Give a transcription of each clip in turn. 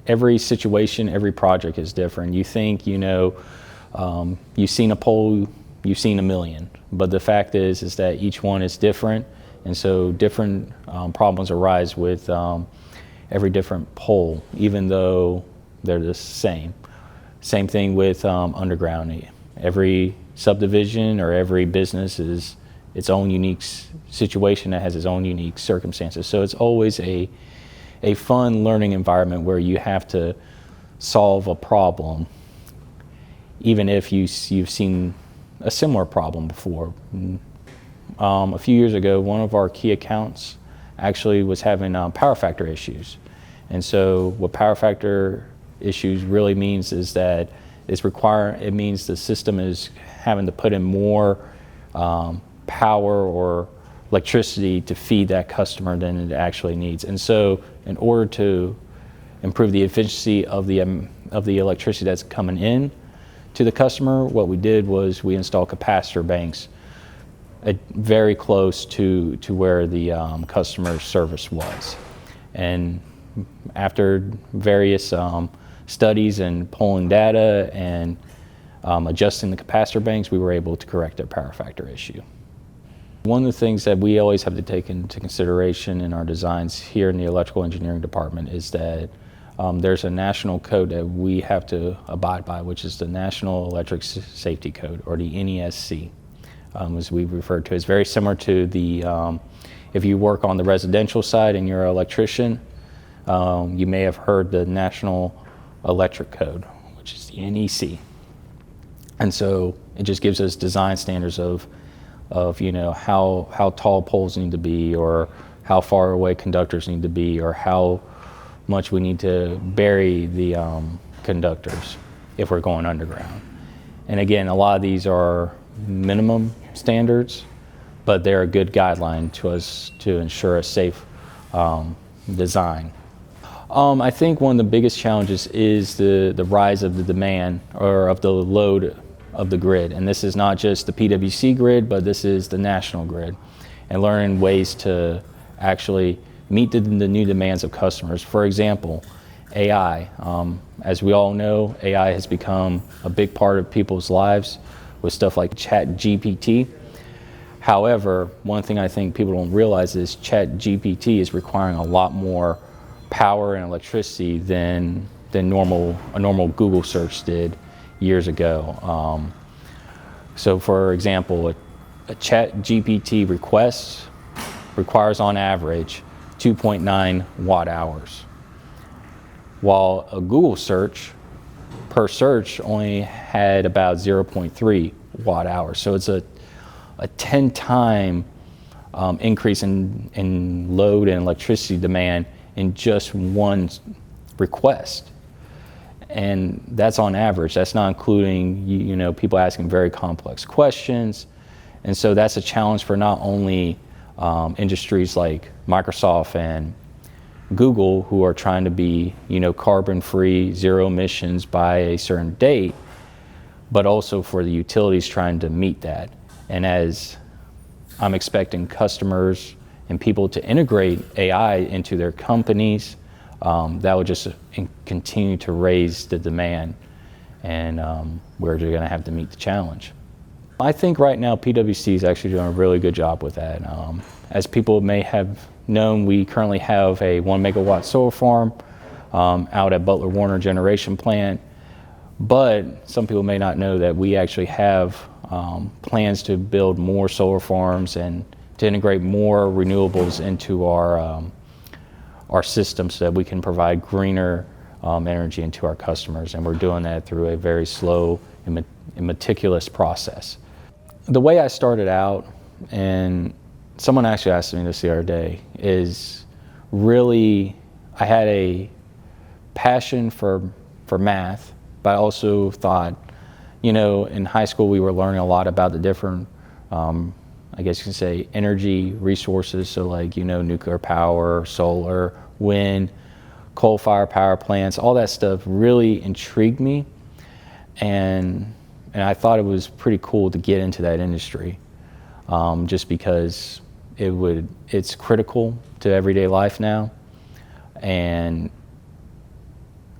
every situation, every project is different. You think, you've seen a pole, you've seen a million, but the fact is that each one is different, and so different problems arise with every different pole, even though they're the same. Same thing with underground. Every subdivision or every business is its own unique situation that has its own unique circumstances. So it's always a fun learning environment where you have to solve a problem, even if you've seen a similar problem before. A few years ago, one of our key accounts actually was having power factor issues. And so what power factor issues really means is that it means the system is having to put in more power or electricity to feed that customer than it actually needs. And so in order to improve the efficiency of the electricity that's coming in to the customer, what we did was we installed capacitor banks very close to where the customer service was. And after various studies and pulling data and adjusting the capacitor banks, we were able to correct their power factor issue. One of the things that we always have to take into consideration in our designs here in the electrical engineering department is that there's a national code that we have to abide by, which is the National Electric Safety Code, or the NESC, as we refer to. It's very similar to the, if you work on the residential side and you're an electrician, you may have heard the National Electric Code, which is the NEC. And so it just gives us design standards of how tall poles need to be, or how far away conductors need to be, or how much we need to bury the conductors if we're going underground. And again, a lot of these are minimum standards, but they're a good guideline to us to ensure a safe design. I think one of the biggest challenges is the rise of the demand, or of the load of the grid. And this is not just the PWC grid, but this is the national grid. And learning ways to actually meet the new demands of customers. For example, AI. As we all know, AI has become a big part of people's lives with stuff like ChatGPT. However, one thing I think people don't realize is ChatGPT is requiring a lot more power and electricity than a normal Google search did years ago. So for example, a ChatGPT request requires on average 2.9 watt hours, while a Google search per search only had about 0.3 watt hours. So it's a 10-time increase in load and electricity demand in just one request. And that's on average. That's not including people asking very complex questions. And so that's a challenge for not only industries like Microsoft and Google, who are trying to be carbon-free, zero emissions by a certain date, but also for the utilities trying to meet that. And as I'm expecting customers and people to integrate AI into their companies, that will just continue to raise the demand, and we're going to have to meet the challenge. I think right now PWC is actually doing a really good job with that. As people may have known, we currently have a 1 megawatt solar farm out at Butler Warner Generation Plant, but some people may not know that we actually have plans to build more solar farms and to integrate more renewables into our system so that we can provide greener energy into our customers, and we're doing that through a very slow and meticulous process. The way I started out, and someone actually asked me this the other day, is really I had a passion for math, but I also thought, in high school we were learning a lot about the different, I guess you can say, energy resources, so like, nuclear power, solar, wind, coal-fired power plants, all that stuff really intrigued me, and I thought it was pretty cool to get into that industry, just because it's critical to everyday life now, and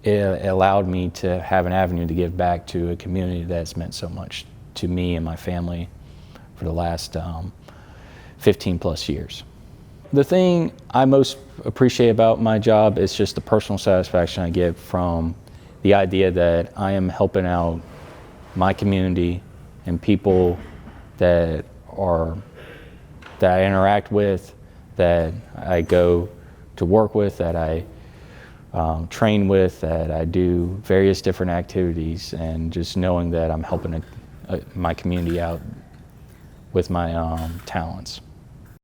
it allowed me to have an avenue to give back to a community that's meant so much to me and my family for the last 15 plus years. The thing I most appreciate about my job is just the personal satisfaction I get from the idea that I am helping out my community and people that I interact with, that I go to work with, that I train with, that I do various different activities, and just knowing that I'm helping my community out with my talents.